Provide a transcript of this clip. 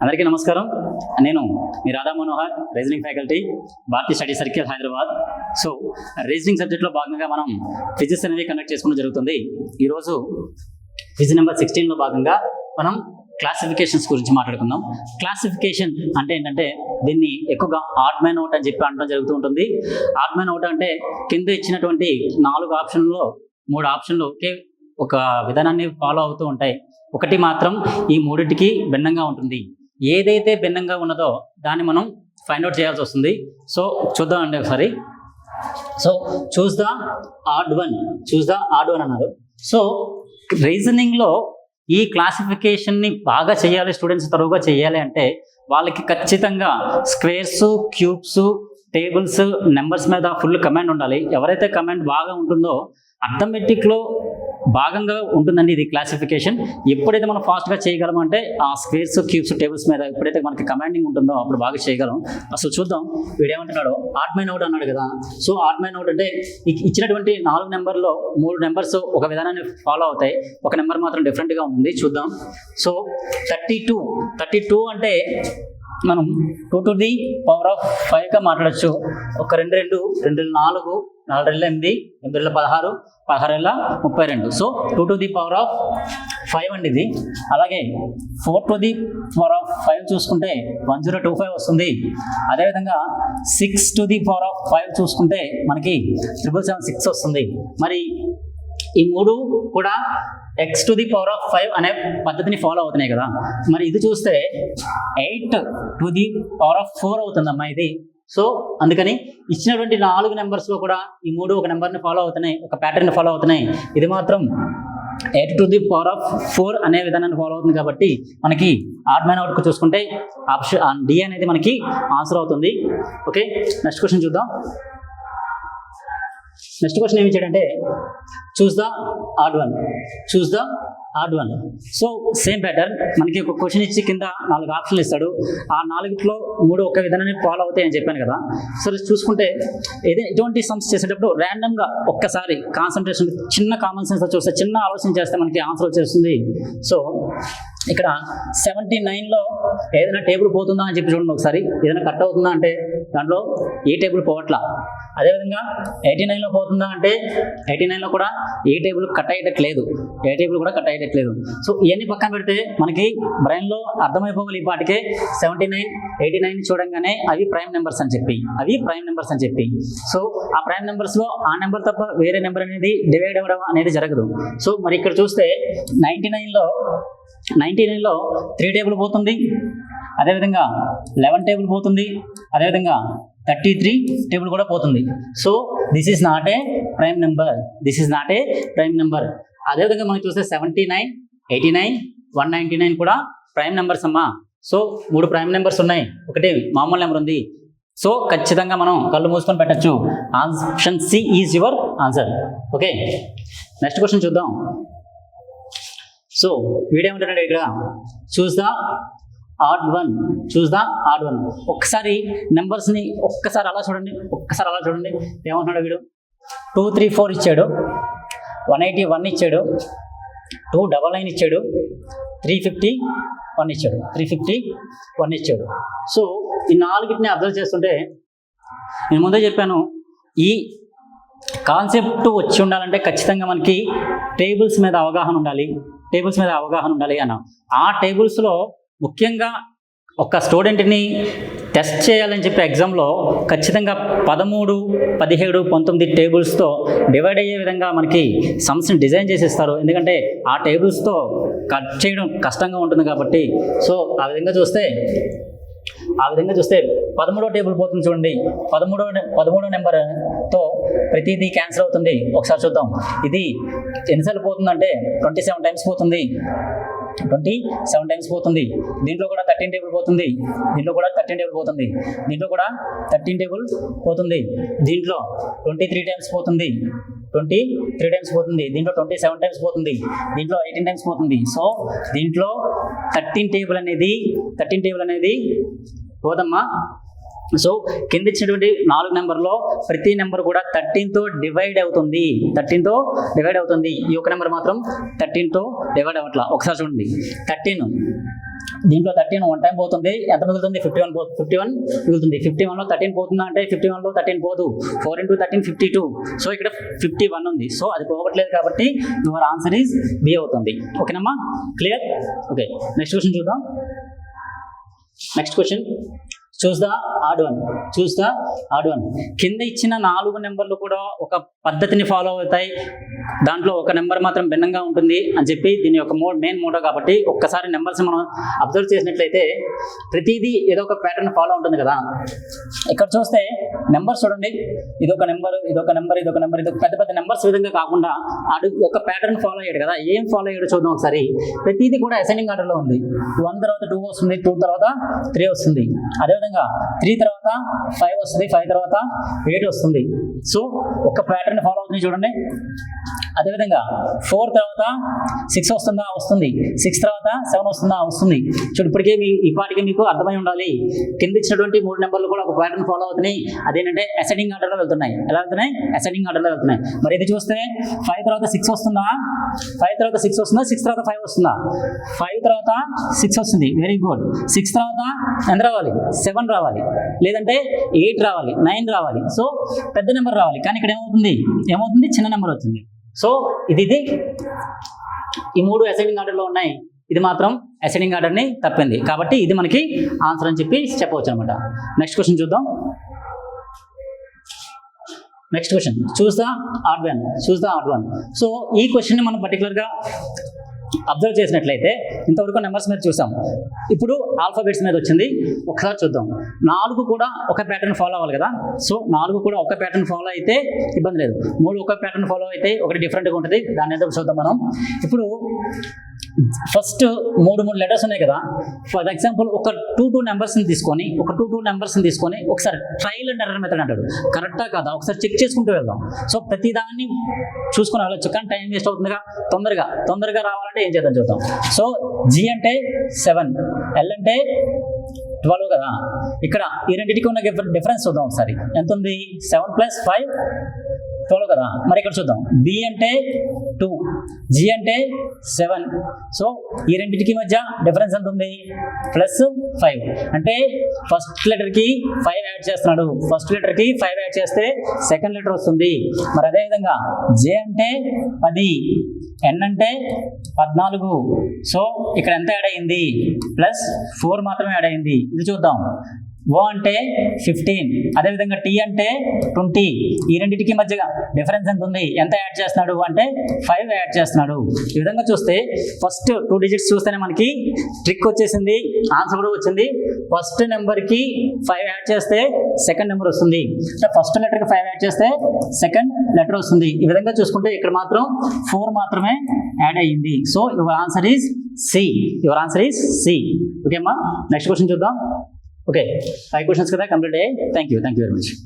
అందరికీ నమస్కారం. నేను మీ Radha Manohar, reasoning faculty, Bharatiya study circle, Hyderabad. So reasoning సబ్జెక్ట్లో భాగంగా మనం ఫిజిక్స్ అనేది కండక్ట్ చేసుకోవడం జరుగుతుంది. ఈరోజు ఫిజిక్స్ నెంబర్ 16లో భాగంగా మనం క్లాసిఫికేషన్స్ గురించి మాట్లాడుకుందాం. క్లాసిఫికేషన్ అంటే ఏంటంటే దీన్ని ఎక్కువగా ఆడ్ మ్యాన్ అవుట్ అని చెప్పి అనడం జరుగుతూ ఉంటుంది. ఆడ్ మ్యాన్ అవుట్ అంటే కింద ఇచ్చినటువంటి 4 ఆప్షన్లో 3 ఆప్షన్లు ఒకే ఒక విధానాన్ని ఫాలో అవుతూ ఉంటాయి. ఒకటి మాత్రం ఈ మూడింటికి భిన్నంగా ఉంటుంది. ఏదైతే భిన్నంగా ఉన్నదో దాన్ని మనం ఫైండ్ అవుట్ చేయాల్సి వస్తుంది. సో చూద్దామండి ఒకసారి. So choose the odd one అన్నారు. సో రీజనింగ్లో ఈ క్లాసిఫికేషన్ని బాగా చేయాలి, స్టూడెంట్స్ తరువుగా చేయాలి అంటే వాళ్ళకి ఖచ్చితంగా స్క్వేర్స్, క్యూబ్స్, టేబుల్స్, నెంబర్స్ మీద ఫుల్ కమాండ్ ఉండాలి. ఎవరైతే కమాండ్ బాగా ఉంటుందో అర్థమెటిక్లో భాగంగా ఉంటుందండి ఇది క్లాసిఫికేషన్. ఎప్పుడైతే మనం ఫాస్ట్గా చేయగలం అంటే ఆ స్క్వేర్స్, క్యూబ్స్, టేబుల్స్ మీద ఎప్పుడైతే మనకి కమాండింగ్ ఉంటుందో అప్పుడు బాగా చేయగలం. అసలు చూద్దాం వీడేమంటున్నాడో. ఆడ్ మ్యాన్ అవుట్ అన్నాడు కదా. సో ఆడ్ మ్యాన్ అవుట్ అంటే ఇచ్చినటువంటి 4 నెంబర్లో 3 నెంబర్స్ ఒక విధానాన్ని ఫాలో అవుతాయి, ఒక నెంబర్ మాత్రం డిఫరెంట్గా ఉంటుంది. చూద్దాం. సో 32 అంటే మనం 2 to the power of 5గా మాట్లాడచ్చు. ఒక 2 4 4 8 8 16 32. So 2 to the power of 5 అండి ఇది. అలాగే 4 to the power of 5 చూసుకుంటే 1025 వస్తుంది. అదేవిధంగా 6 to the power of 5 చూసుకుంటే మనకి 776 వస్తుంది. మరి ఈ 3 కూడా x to the power of 5 అనే పద్ధతిని ఫాలో అవుతున్నాయి కదా. మరి ఇది చూస్తే 8 to the power of 4 అవుతుందమ్మా ఇది. సో అందుకని ఇచ్చినటువంటి 4 నెంబర్స్లో కూడా ఈ 3 ఒక నెంబర్ని ఫాలో అవుతున్నాయి, ఒక ప్యాటర్న్ ఫాలో అవుతున్నాయి. ఇది మాత్రం 8 to the power of 4 అనే విధానాన్ని ఫాలో అవుతుంది. కాబట్టి మనకి ఆడ్ మ్యాన్ అవుట్కు చూసుకుంటే ఆప్షన్ డి అనేది మనకి ఆన్సర్ అవుతుంది. ఓకే, నెక్స్ట్ క్వశ్చన్ చూద్దాం. నెక్స్ట్ క్వశ్చన్ ఏమి ఇచ్చాడంటే choose the odd one. So same pattern మనకి ఒక క్వశ్చన్ ఇచ్చి కింద 4 ఆప్షన్లు ఇస్తాడు. ఆ 4లో 3 ఒక విధానాన్ని ఫాలో అవుతాయి అని చెప్పాను కదా. సో చూసుకుంటే ఇటువంటి సమ్స్ చేసేటప్పుడు ర్యాండమ్గా ఒక్కసారి కాన్సన్ట్రేషన్, చిన్న కామన్ సెన్స్ చూస్తే, చిన్న ఆలోచన చేస్తే మనకి ఆన్సర్ వచ్చేస్తుంది. సో ఇక్కడ 79లో ఏదైనా టేబుల్ పోతుందా అని చెప్పి చూడండి ఒకసారి. ఏదైనా కట్ అవుతుందా అంటే దాంట్లో ఏ టేబుల్ పోవట్లా. అదేవిధంగా 89లో పోతుందా అంటే 89లో కూడా ఏ టేబుల్ కట్ అయ్యేటట్లేదు, ఏ టేబుల్ కూడా కట్ అయ్యేటట్లేదు. సో ఇవన్నీ పక్కన పెడితే మనకి బ్రెయిన్లో అర్థమైపోవాలి ఈ పాటికే 79, 89 చూడంగానే అవి ప్రైమ్ నెంబర్స్ అని చెప్పి. సో ఆ ప్రైమ్ నెంబర్స్లో ఆ నెంబర్ తప్ప వేరే నెంబర్ అనేది డివైడ్ అవ్వడం అనేది జరగదు. సో మరి ఇక్కడ చూస్తే 99లో 3 టేబుల్ పోతుంది, అదేవిధంగా 11 టేబుల్ పోతుంది, అదేవిధంగా 33 టేబుల్ కూడా పోతుంది. So this is not a prime number. అదేవిధంగా మనం చూస్తే 79, 89, 199 కూడా ప్రైమ్ నెంబర్స్ అమ్మా. సో 3 ప్రైమ్ నెంబర్స్ ఉన్నాయి, ఒకటి మామూలు నెంబర్ ఉంది. సో ఖచ్చితంగా మనం కళ్ళు మూసుకొని పెట్టచ్చు. Option C is your answer. Okay, next question చూద్దాం. సో వీడేమంటాడు ఇక్కడ చూస్ ద ఆడ్ వన్. ఒక్కసారి నెంబర్స్ని ఒక్కసారి అలా చూడండి. ఏమంటున్నాడు వీడు? 2 3 4 ఇచ్చాడు, 181 ఇచ్చాడు, 299 ఇచ్చాడు, 351 ఇచ్చాడు. సో ఈ 4ని అబ్జర్వ్ చేస్తుంటే నేను ముందే చెప్పాను, ఈ కాన్సెప్ట్ వచ్చి ఉండాలంటే ఖచ్చితంగా మనకి టేబుల్స్ మీద అవగాహన ఉండాలి అన్న. ఆ టేబుల్స్లో ముఖ్యంగా ఒక స్టూడెంట్ని టెస్ట్ చేయాలని చెప్పి ఎగ్జామ్లో ఖచ్చితంగా 13, 17, 19 టేబుల్స్తో డివైడ్ అయ్యే విధంగా మనకి సమ్స్ని డిజైన్ చేసి ఇస్తారు. ఎందుకంటే ఆ టేబుల్స్తో కట్ చేయడం కష్టంగా ఉంటుంది కాబట్టి. సో ఆ విధంగా చూస్తే 13వ టేబుల్ పోతుంది చూడండి. 13వ నెంబర్తో ప్రతిదీ క్యాన్సిల్ అవుతుంది. ఒకసారి చూద్దాం. ఇది ఎన్నిసార్లు పోతుందంటే 27 టైమ్స్ పోతుంది. దీంట్లో కూడా 13 టేబుల్ పోతుంది. దీంట్లో కూడా 13 టేబుల్ పోతుంది. దీంట్లో 23 టైమ్స్ పోతుంది. దీంట్లో 27 టైమ్స్ పోతుంది. దీంట్లో 18 టైమ్స్ పోతుంది. సో దీంట్లో 13 టేబుల్ అనేది పోదమ్మా. సో కింద ఇచ్చినటువంటి 4 నెంబర్లో ప్రతి నెంబర్ కూడా 13తో డివైడ్ అవుతుంది. ఈ ఒక నెంబర్ మాత్రం 13తో డివైడ్ అవ్వట్లా. ఒకసారి చూడండి, దీంట్లో 13 వన్ టైం పోతుంది, ఎంత మిగులుతుంది 51 మిగులుతుంది. 51లో 13 పోతుందా అంటే 51లో 13 పోదు, 4 × 13 52. సో ఇక్కడ 51 ఉంది, సో అది పోవట్లేదు కాబట్టి యువర్ ఆన్సర్ ఈజ్ బి అవుతుంది. ఓకేనమ్మా, క్లియర్? ఓకే, నెక్స్ట్ క్వశ్చన్ చూద్దాం. Next question, choose the odd one. కింద ఇచ్చిన 4 నెంబర్లు కూడా ఒక పద్ధతిని ఫాలో అవుతాయి, దాంట్లో ఒక నెంబర్ మాత్రం భిన్నంగా ఉంటుంది అని చెప్పి దీని యొక్క మెయిన్ మోటో. కాబట్టి ఒక్కసారి నెంబర్స్ మనం అబ్జర్వ్ చేసినట్లయితే ప్రతిదీ ఏదో ఒక ప్యాటర్న్ ఫాలో ఉంటుంది కదా. ఇక్కడ చూస్తే నెంబర్స్ చూడండి, ఇదొక నెంబర్, ఇదొక పెద్ద పెద్ద నెంబర్స్ విధంగా కాకుండా ఒక ప్యాటర్న్ ఫాలో అయ్యాడు కదా. ఏం ఫాలో అయ్యాడు చూద్దాం ఒకసారి. ప్రతిదీ కూడా అసెండింగ్ ఆర్డర్లో ఉంది. 1 తర్వాత 2 వస్తుంది, 2 తర్వాత 3 వస్తుంది, అదేవిధంగా 3 తర్వాత 5 వస్తుంది, 5 తర్వాత 8 వస్తుంది. సో ఒక ప్యాటర్న్ ఫాలో అవుతుంది చూడండి. అదేవిధంగా 4 తర్వాత 6 వస్తుంది, 6 తర్వాత 7 వస్తుంది. చూడు, ఇప్పటికే ఈ పాటికి మీకు అర్థమై ఉండాలి, కింద ఇచ్చినటువంటి 3 నెంబర్లు కూడా ఒక ప్యాటర్న్ ఫాలో అవుతున్నాయి. అదేంటంటే అసెండింగ్ ఆర్డర్లో వెళ్తున్నాయి. ఎలా వెళ్తున్నాయి? అసెండింగ్ ఆర్డర్లో వెళ్తున్నాయి. మరి ఇది చూస్తే 5 తర్వాత 6 వస్తుందా? 5 తర్వాత 6 వస్తుందా? 6 తర్వాత 5 వస్తుందా? 5 తర్వాత 6 వస్తుంది, వెరీ గుడ్. 6 తర్వాత ఎంత రావాలి? 7 రావాలి, లేదంటే 8 రావాలి, 9 రావాలి. సో పెద్ద నెంబర్ రావాలి. కానీ ఇక్కడ ఏమవుతుంది? చిన్న నెంబర్ వచ్చింది. సో ఇది ఈ 3 అసెండింగ్ ఆర్డర్లో ఉన్నాయి, ఇది మాత్రం అసెండింగ్ ఆర్డర్ని తప్పింది. కాబట్టి ఇది మనకి ఆన్సర్ అని చెప్పి చెప్పవచ్చు అనమాట. నెక్స్ట్ క్వశ్చన్ చూద్దాం. Next question, choose the odd one. So ఈ క్వశ్చన్ని మనం పర్టికులర్గా అబ్జర్వ్ చేసినట్లయితే ఇంతవరకు నెంబర్స్ మీద చూసాం, ఇప్పుడు ఆల్ఫాబెట్స్ మీద వచ్చింది. ఒకసారి చూద్దాం. 4 కూడా ఒక ప్యాటర్న్ ఫాలో అవ్వాలి కదా. సో 4 కూడా ఒక ప్యాటర్న్ ఫాలో అయితే ఇబ్బంది లేదు. 3 ఒక ప్యాటర్న్ ఫాలో అయితే ఒకటి డిఫరెంట్గా ఉంటుంది. దాన్ని ఏదో చూద్దాం మనం. ఇప్పుడు ఫస్ట్ 3 లెటర్స్ ఉన్నాయి కదా. ఫర్ ఎగ్జాంపుల్ ఒక 2 నెంబర్స్ని తీసుకొని ఒకసారి ట్రయల్ అండ్ ఎర్రర్ మెథడ్ అంటాడు. కరెక్టా కాదా ఒకసారి చెక్ చేసుకుంటూ వెళ్దాం. సో ప్రతిదాన్ని చూసుకుని వెళ్ళొచ్చు, కానీ టైం వేస్ట్ అవుతుందిగా. తొందరగా రావాలంటే ఏం చేద్దాం చూద్దాం. సో జి అంటే 7, ఎల్ అంటే 12 కదా. ఇక్కడ ఈ రెండింటికి ఉన్న డిఫరెన్స్ చూద్దాం ఒకసారి. ఎంత ఉంది? 7 + 5 12 కదా. మరి ఇక్కడ చూద్దాం. బి అంటే 2, జి అంటే 7. సో ఈ రెండింటికి మధ్య డిఫరెన్స్ ఎంత ఉంది? +5. అంటే ఫస్ట్ లెటర్కి 5 యాడ్ చేస్తున్నాడు. ఫస్ట్ లెటర్కి 5 యాడ్ చేస్తే సెకండ్ లెటర్ వస్తుంది. మరి అదేవిధంగా జే అంటే 10, ఎన్ అంటే 14. సో ఇక్కడ ఎంత యాడ్ అయింది? +4 మాత్రమే యాడ్ అయింది. ఇది చూద్దాం. ఓ అంటే 15, అదేవిధంగా టీ అంటే 20. ఈ రెండింటికి మధ్య డిఫరెన్స్ ఎంత ఉంది? ఎంత యాడ్ చేస్తున్నాడు అంటే 5 యాడ్ చేస్తున్నాడు. ఈ విధంగా చూస్తే ఫస్ట్ 2 డిజిట్స్ చూస్తేనే మనకి ట్రిక్ వచ్చేసింది, ఆన్సర్ కూడా వచ్చింది. ఫస్ట్ నెంబర్కి 5 యాడ్ చేస్తే సెకండ్ నెంబర్ వస్తుంది, ఫస్ట్ లెటర్కి 5 యాడ్ చేస్తే సెకండ్ లెటర్ వస్తుంది. ఈ విధంగా చూసుకుంటే ఇక్కడ మాత్రం 4 మాత్రమే యాడ్ అయ్యింది. So your answer is C. Okay అమ్మా, నెక్స్ట్ క్వశ్చన్ చూద్దాం. ఓకే, 5 క్వశ్చన్స్ కదా కంప్లీట్ అయ్యాయి. Thank you very much.